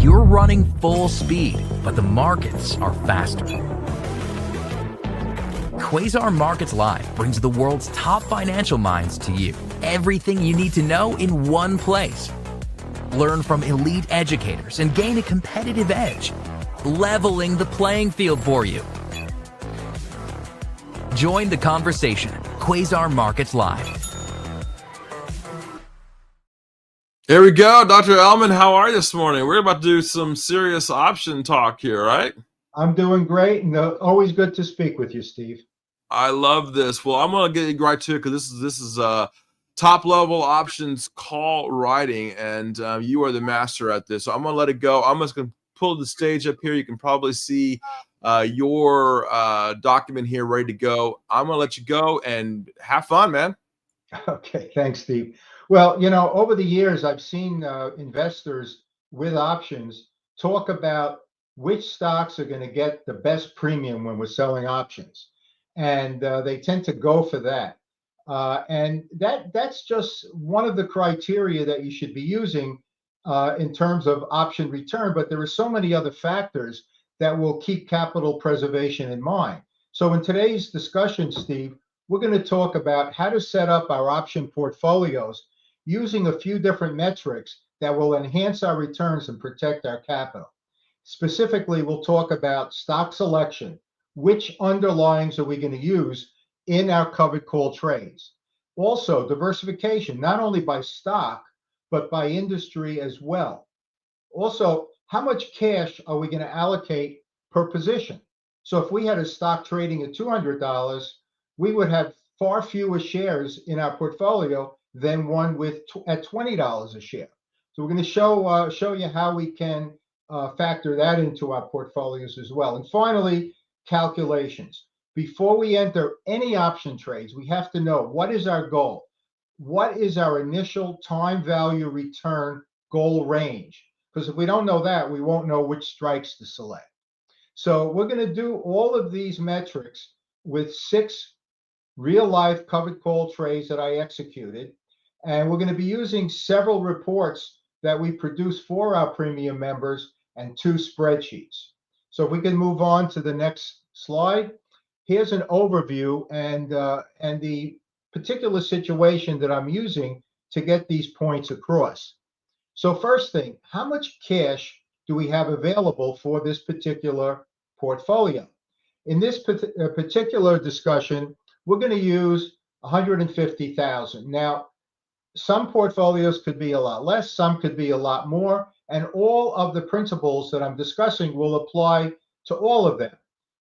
You're running full speed, but the markets are faster. Quasar Markets Live brings the world's top financial minds to you. Everything you need to know in one place. Learn from elite educators and gain a competitive edge, leveling the playing field for you. Join the conversation. Quasar Markets Live. Here we go, Dr. Ellman. How are you this morning? We're about to do some serious option talk here, right? I'm doing great, and always good to speak with you, Steve. I love this. Well, I'm going to get right to it because this is top level options call writing, and you are the master at this. So I'm going to let it go. I'm just going to pull the stage up here. You can probably see your document here ready to go. I'm going to let you go and have fun, man. Okay, thanks, Steve. Well, over the years, I've seen investors with options talk about which stocks are going to get the best premium when we're selling options. And they tend to go for that. And that's just one of the criteria that you should be using in terms of option return. But there are so many other factors that will keep capital preservation in mind. So in today's discussion, Steve, we're going to talk about how to set up our option portfolios using a few different metrics that will enhance our returns and protect our capital. Specifically, we'll talk about stock selection. Which underlyings are we going to use in our covered call trades? Also, diversification, not only by stock, but by industry as well. Also, how much cash are we going to allocate per position? So if we had a stock trading at $200, we would have far fewer shares in our portfolio than one at $20 a share. So we're going to show you how we can factor that into our portfolios as well. And finally, calculations. Before we enter any option trades, we have to know what is our goal? What is our initial time value return goal range? Because if we don't know that, we won't know which strikes to select. So we're going to do all of these metrics with 6 real-life covered call trades that I executed. And we're going to be using several reports that we produce for our premium members and 2 spreadsheets. So if we can move on to the next slide. Here's an overview and the particular situation that I'm using to get these points across. So first thing, how much cash do we have available for this particular portfolio? In this particular discussion, we're going to use 150,000. Now, some portfolios could be a lot less, some could be a lot more, and all of the principles that I'm discussing will apply to all of them.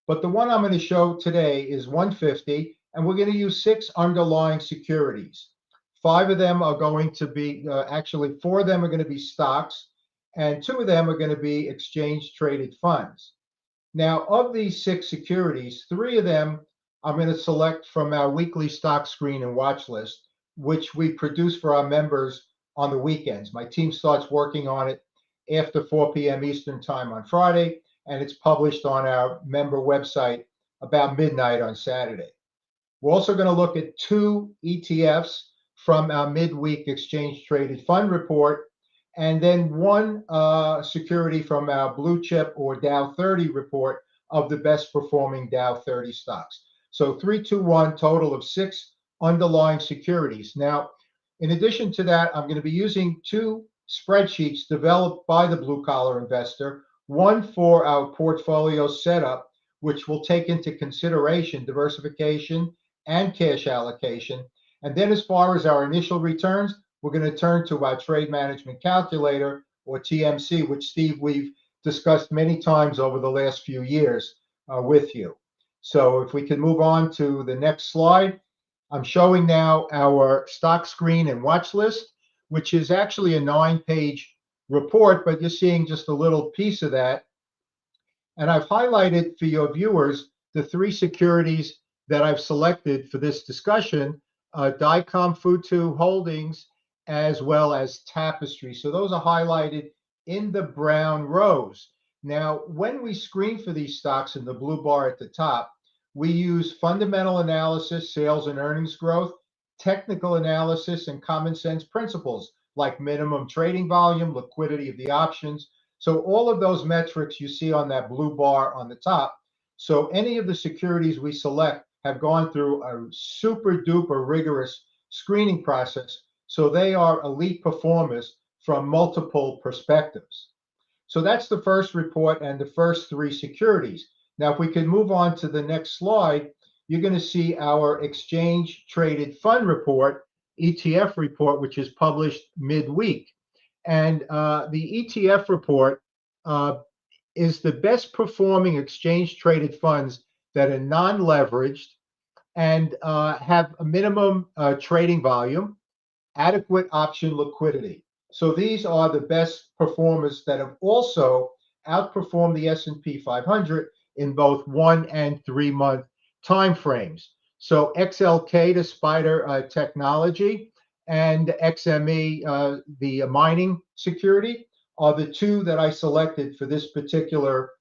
But the one I'm going to show today is 150, and we're going to use 6 underlying securities. 5 of them are going to be, actually 4 of them are going to be stocks, and 2 of them are going to be exchange traded funds. Now, of these 6 securities, 3 of them I'm going to select from our weekly stock screen and watch list, which we produce for our members on the weekends. My team starts working on it after 4 p.m. Eastern time on Friday, and it's published on our member website about midnight on Saturday. We're also going to look at 2 ETFs from our midweek exchange traded fund report, and then 1 security from our blue chip or Dow 30 report of the best performing Dow 30 stocks. So 3, 2, 1, total of 6 underlying securities. Now, in addition to that, I'm going to be using 2 spreadsheets developed by the blue collar investor, one for our portfolio setup, which will take into consideration diversification and cash allocation. And then as far as our initial returns, we're going to turn to our trade management calculator, or TMC, which, Steve, we've discussed many times over the last few years with you. So if we can move on to the next slide. I'm showing now our stock screen and watch list, which is actually a 9-page report, but you're seeing just a little piece of that. And I've highlighted for your viewers the 3 securities that I've selected for this discussion, Dicom Futu Holdings, as well as Tapestry. So those are highlighted in the brown rows. Now, when we screen for these stocks in the blue bar at the top, we use fundamental analysis, sales and earnings growth, technical analysis, and common sense principles like minimum trading volume, liquidity of the options. So all of those metrics you see on that blue bar on the top. So any of the securities we select have gone through a super duper rigorous screening process. So they are elite performers from multiple perspectives. So that's the first report and the first three securities. Now, if we can move on to the next slide, you're going to see our exchange traded fund report, ETF report, which is published midweek. And the ETF report uh, is the best performing exchange traded funds that are non-leveraged and have a minimum trading volume, adequate option liquidity. So these are the best performers that have also outperformed the S&P 500 in both 1 and 3 month time frames. So XLK, the Spider technology, and XME, the mining security, are the two that I selected for this particular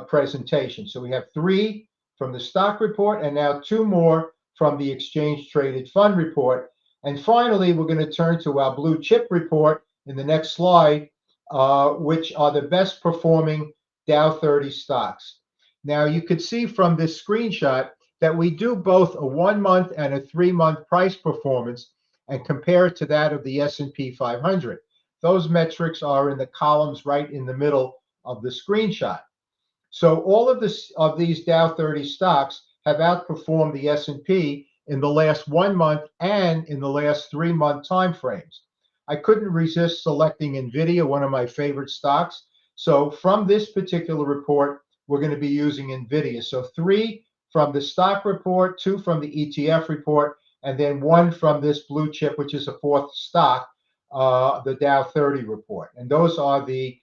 presentation. So we have 3 from the stock report and now 2 more from the exchange traded fund report. And finally, we're going to turn to our blue chip report in the next slide, which are the best performing Dow 30 stocks. Now, you could see from this screenshot that we do both a 1 month and a 3 month price performance and compare it to that of the S&P 500. Those metrics are in the columns right in the middle of the screenshot. So all of these Dow 30 stocks have outperformed the S&P in the last 1 month and in the last 3 month time frames. I couldn't resist selecting NVIDIA, one of my favorite stocks. So from this particular report, we're going to be using NVIDIA. So 3 from the stock report, 2 from the ETF report, and then 1 from this blue chip, which is a 4th stock, the Dow 30 report. And those are the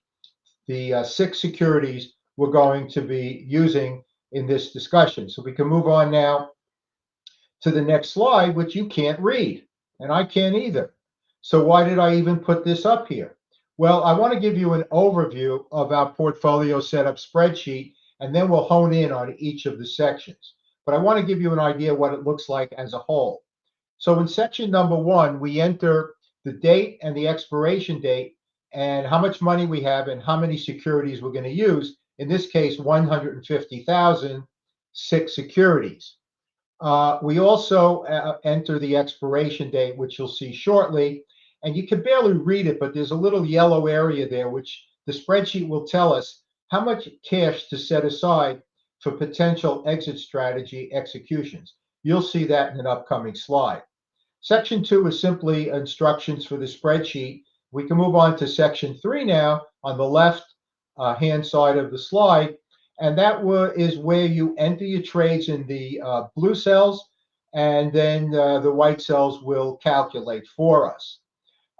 6 securities we're going to be using in this discussion. So we can move on now to the next slide, which you can't read, and I can't either. So why did I even put this up here? Well, I want to give you an overview of our portfolio setup spreadsheet, and then we'll hone in on each of the sections. But I want to give you an idea what it looks like as a whole. So in section number 1, we enter the date and the expiration date and how much money we have and how many securities we're going to use. In this case, 150,000, 6 securities. We also enter the expiration date, which you'll see shortly. And you can barely read it, but there's a little yellow area there, which the spreadsheet will tell us how much cash to set aside for potential exit strategy executions. You'll see that in an upcoming slide. Section 2 is simply instructions for the spreadsheet. We can move on to section 3 now on the left hand side of the slide. And that is where you enter your trades in the blue cells, and then the white cells will calculate for us.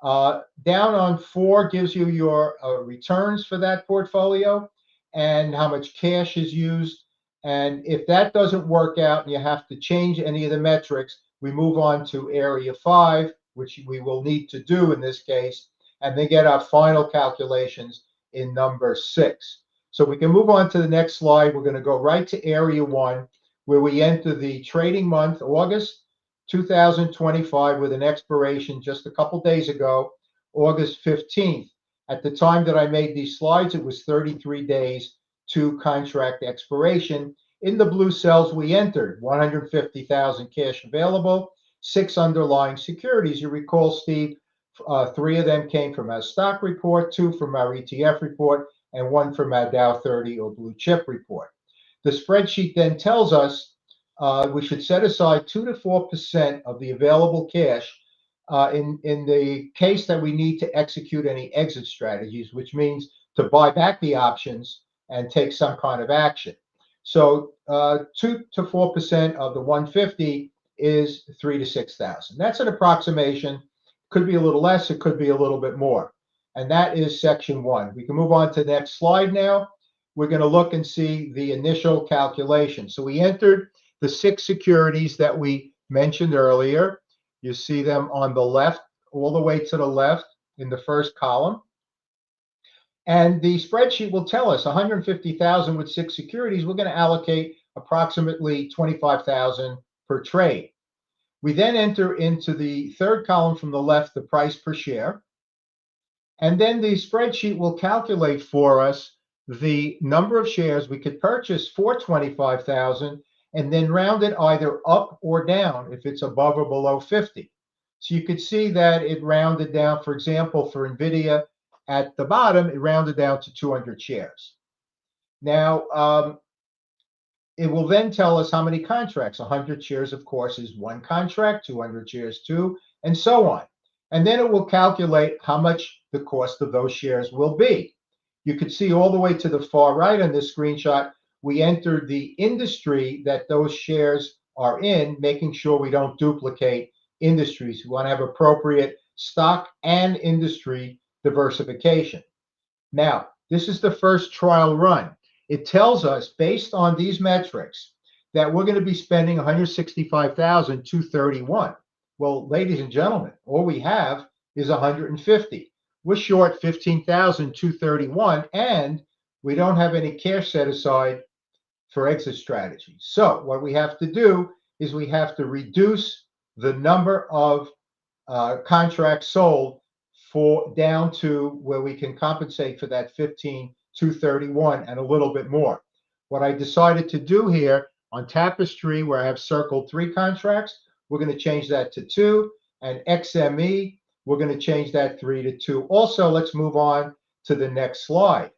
Down on 4 gives you your returns for that portfolio and how much cash is used. And if that doesn't work out and you have to change any of the metrics, we move on to area 5, which we will need to do in this case, and then get our final calculations in number 6. So we can move on to the next slide. We're going to go right to area 1, where we enter the trading month, August 2025, with an expiration just a couple days ago, August 15th. At the time that I made these slides, it was 33 days to contract expiration. In the blue cells, we entered 150,000 cash available, 6 underlying securities. You recall, Steve, 3 of them came from our stock report, 2 from our ETF report, and 1 from our Dow 30 or blue chip report. The spreadsheet then tells us we should set aside 2 to 4% of the available cash in the case that we need to execute any exit strategies, which means to buy back the options and take some kind of action. So 2 to 4% of the 150 is 3 to 6,000. That's an approximation. Could be a little less. It could be a little bit more. And that is section 1. We can move on to the next slide now. We're going to look and see the initial calculation. So we entered the 6 securities that we mentioned earlier. You see them on the left, all the way to the left in the first column. And the spreadsheet will tell us 150,000 with 6 securities, we're going to allocate approximately 25,000 per trade. We then enter into the third column from the left, the price per share. And then the spreadsheet will calculate for us the number of shares we could purchase for 25,000 and then round it either up or down if it's above or below 50. So you could see that it rounded down, for example, for NVIDIA at the bottom, it rounded down to 200 shares. Now, it will then tell us how many contracts. 100 shares, of course, is one contract, 200 shares, two, and so on. And then it will calculate how much the cost of those shares will be. You could see all the way to the far right on this screenshot, we entered the industry that those shares are in, making sure we don't duplicate industries. We want to have appropriate stock and industry diversification. Now, this is the first trial run. It tells us, based on these metrics, that we're going to be spending 165,231. Well, ladies and gentlemen, all we have is 150. We're short 15,231, and we don't have any cash set aside for exit strategies. So what we have to do is we have to reduce the number of contracts sold for down to where we can compensate for that 15,231 and a little bit more. What I decided to do here on Tapestry, where I have circled 3 contracts, we're going to change that to 2, and XME, we're going to change that 3 to 2. Also, let's move on to the next slide.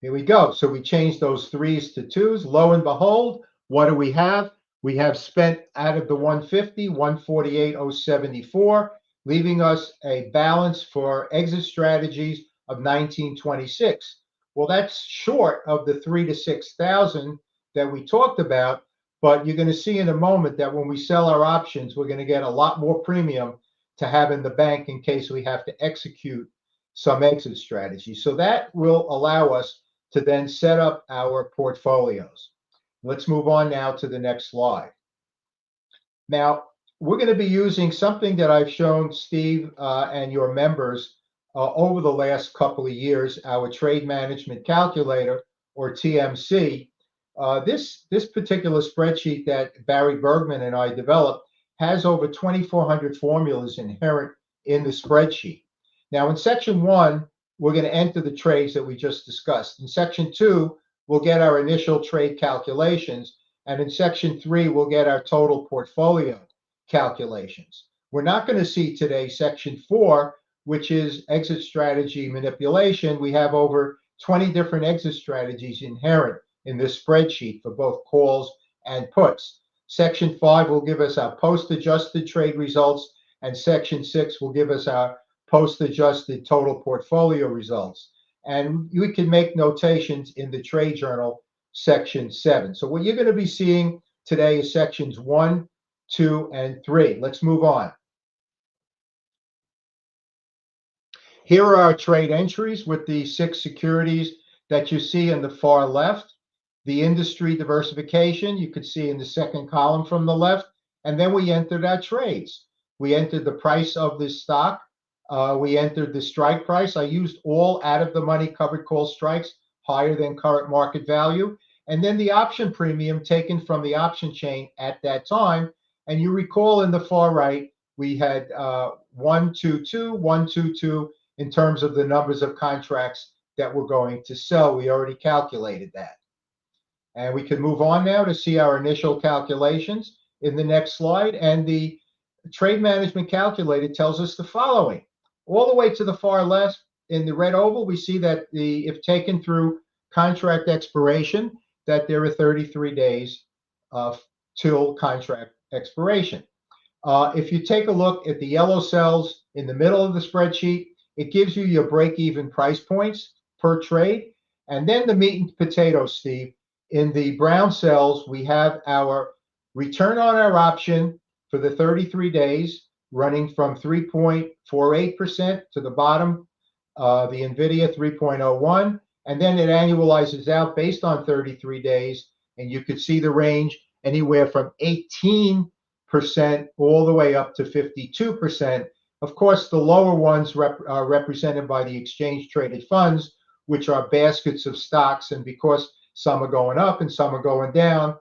Here we go. So we changed those 3s to 2s. Lo and behold, what do we have? We have spent out of the 150, 148,074, leaving us a balance for exit strategies of 1926. Well, that's short of the 3,000 to 6,000 that we talked about, but you're going to see in a moment that when we sell our options, we're going to get a lot more premium to have in the bank in case we have to execute some exit strategy. So that will allow us to then set up our portfolios. Let's move on now to the next slide. Now, we're going to be using something that I've shown Steve and your members over the last couple of years, our trade management calculator, or TMC. This particular spreadsheet that Barry Bergman and I developed has over 2,400 formulas inherent in the spreadsheet. Now, in section 1, we're going to enter the trades that we just discussed. In section 2, we'll get our initial trade calculations. And in section 3, we'll get our total portfolio calculations. We're not going to see today section 4, which is exit strategy manipulation. We have over 20 different exit strategies inherent in this spreadsheet for both calls and puts. Section 5 will give us our post-adjusted trade results, and section 6 will give us our post-adjusted total portfolio results. And you can make notations in the trade journal, section 7. So what you're going to be seeing today is sections 1, 2, and 3. Let's move on. Here are our trade entries with the 6 securities that you see in the far left. The industry diversification, you could see in the second column from the left. And then we entered our trades. We entered the price of this stock. We entered the strike price. I used all out-of-the-money covered call strikes higher than current market value. And then the option premium taken from the option chain at that time. And you recall in the far right, we had 122, 122 in terms of the numbers of contracts that we're going to sell. We already calculated that. And we can move on now to see our initial calculations in the next slide. And the trade management calculator tells us the following. All the way to the far left in the red oval, we see that if taken through contract expiration, that there are 33 days till contract expiration. If you take a look at the yellow cells in the middle of the spreadsheet, it gives you your break-even price points per trade. And then the meat and potatoes, Steve. In the brown cells, we have our return on our option for the 33 days, running from 3.48% to the bottom, the NVIDIA 3.01, and then it annualizes out based on 33 days, and you could see the range anywhere from 18% all the way up to 52%. Of course, the lower ones are represented by the exchange-traded funds, which are baskets of stocks, and because some are going up and some are going down,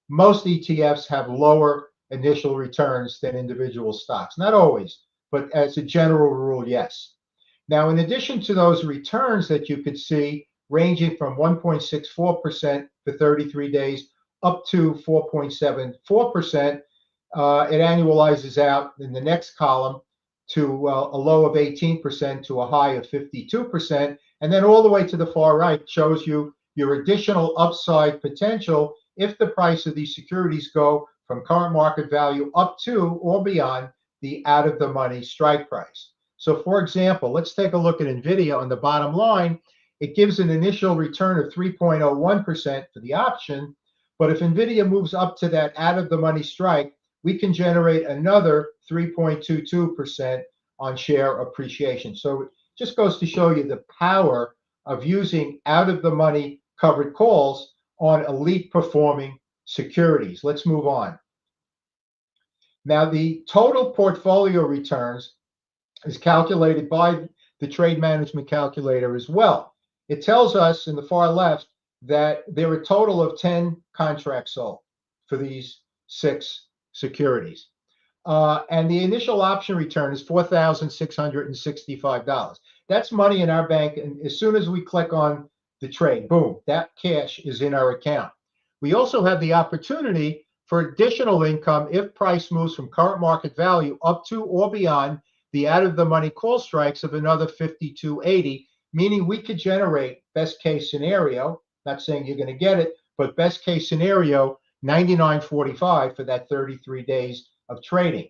most ETFs have lower initial returns than individual stocks. Not always, but as a general rule, yes. Now, in addition to those returns that you could see ranging from 1.64% for 33 days up to 4.74%, it annualizes out in the next column to a low of 18% to a high of 52%. And then all the way to the far right shows you your additional upside potential if the price of these securities go from current market value up to or beyond the out of the money strike price. So for example, let's take a look at NVIDIA on the bottom line. It gives an initial return of 3.01% for the option, but if NVIDIA moves up to that out of the money strike, we can generate another 3.22% on share appreciation. So it just goes to show you the power of using out of the money covered calls on elite performing securities. Let's move on. Now, the total portfolio returns is calculated by the trade management calculator as well. It tells us in the far left that there are a total of 10 contracts sold for these 6 securities. And the initial option return is $4,665. That's money in our bank. And as soon as we click on the trade, boom, that cash is in our account. We also have the opportunity for additional income if price moves from current market value up to or beyond the out of the money call strikes of another 52.80, meaning we could generate best case scenario, not saying you're going to get it, but best case scenario, 99.45 for that 33 days of trading.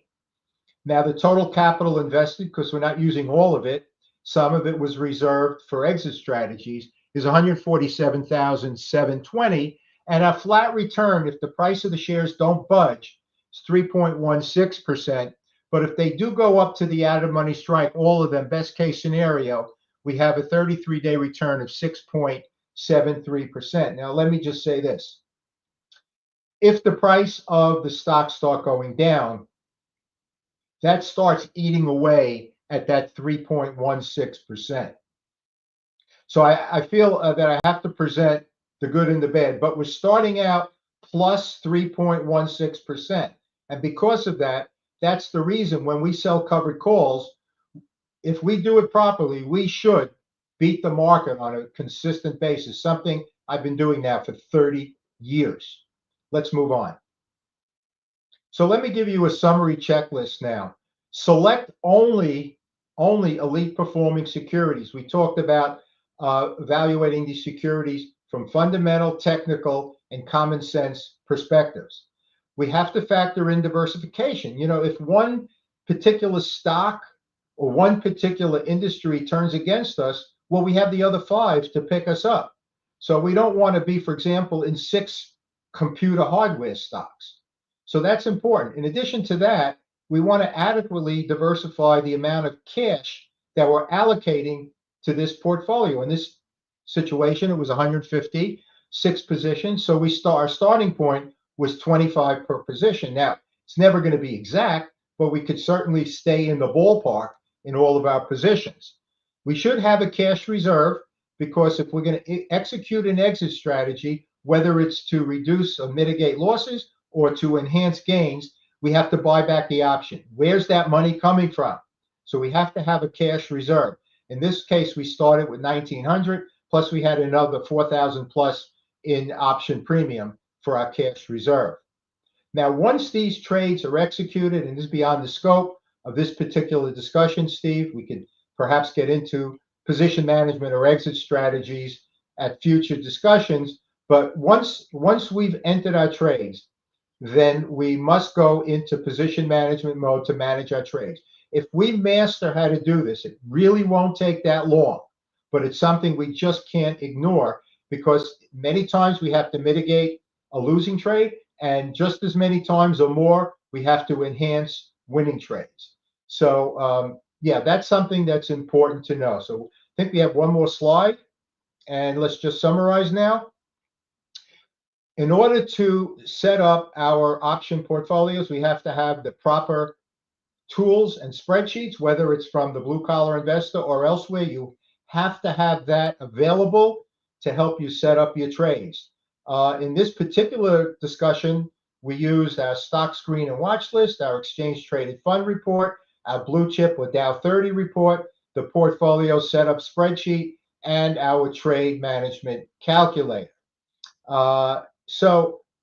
Now, the total capital invested, because we're not using all of it, some of it was reserved for exit strategies, is 147,720, and a flat return if the price of the shares don't budge is 3.16%. But if they do go up to the out of money strike, all of them, best case scenario, we have a 33-day return of 6.73%. Now, let me just say this. If the price of the stocks start going down, that starts eating away at that 3.16%. So I feel that I have to present the good and the bad, but we're starting out plus 3.16%. And because of that, that's the reason when we sell covered calls, if we do it properly, we should beat the market on a consistent basis, something I've been doing now for 30 years. Let's move on. So let me give you a summary checklist now. Select only elite performing securities. We talked about evaluating these securities from fundamental, technical, and common sense perspectives. We have to factor in diversification. You know, if one particular stock or one particular industry turns against us, well, we have the other 5 to pick us up. So we don't want to be, for example, in 6 computer hardware stocks. So that's important. In addition to that, we want to adequately diversify the amount of cash that we're allocating to this portfolio. In this situation, it was 156 positions. So our starting point was 25 per position. Now, it's never going to be exact, but we could certainly stay in the ballpark in all of our positions. We should have a cash reserve because if we're going to execute an exit strategy, whether it's to reduce or mitigate losses or to enhance gains, we have to buy back the option. Where's that money coming from? So we have to have a cash reserve. In this case, we started with 1,900, plus we had another 4,000 plus in option premium for our cash reserve. Now, once these trades are executed, and this is beyond the scope of this particular discussion, Steve, we could perhaps get into position management or exit strategies at future discussions. But once we've entered our trades, then we must go into position management mode to manage our trades. If we master how to do this, it really won't take that long, but it's something we just can't ignore because many times we have to mitigate a losing trade, and just as many times or more, we have to enhance winning trades. So yeah, that's something that's important to know. So I think we have one more slide, and let's just summarize now. In order to set up our option portfolios, we have to have the proper tools and spreadsheets, whether it's from the blue collar investor or elsewhere. You have to have that available to help you set up your trades. In this particular discussion, we use our stock screen and watch list, our exchange traded fund report, our blue chip or Dow 30 report, the portfolio setup spreadsheet, and our trade management calculator.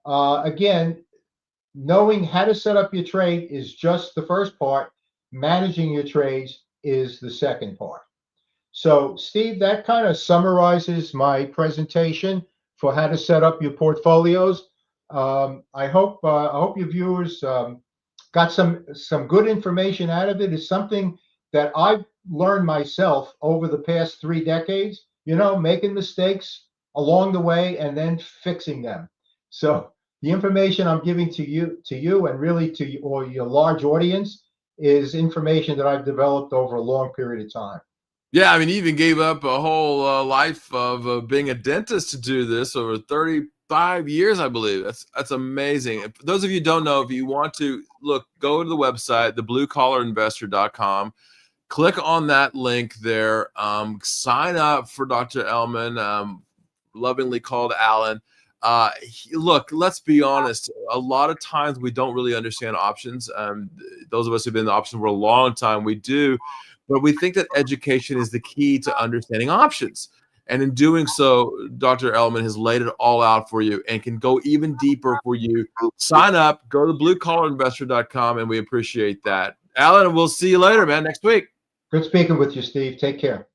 Again, knowing how to set up your trade is just the first part. Managing your trades is the second part. So, Steve, that kind of summarizes my presentation for how to set up your portfolios. I hope your viewers got some good information out of it. It's something that I've learned myself over the past 3 decades. You know, making mistakes along the way and then fixing them. So the information I'm giving to you, and really to you, or your large audience, is information that I've developed over a long period of time. Yeah, I mean, he even gave up a whole life of being a dentist to do this over 35 years, I believe. That's amazing. For those of you who don't know, if you want to look, go to the website, thebluecollarinvestor.com. Click on that link there. Sign up for Dr. Ellman, lovingly called Alan. Look, let's be honest. A lot of times we don't really understand options. Those of us who've been in the options for a long time, we do. But we think that education is the key to understanding options. And in doing so, Dr. Ellman has laid it all out for you and can go even deeper for you. Sign up, go to bluecollarinvestor.com, and we appreciate that. Alan, we'll see you later, man, next week. Good speaking with you, Steve. Take care.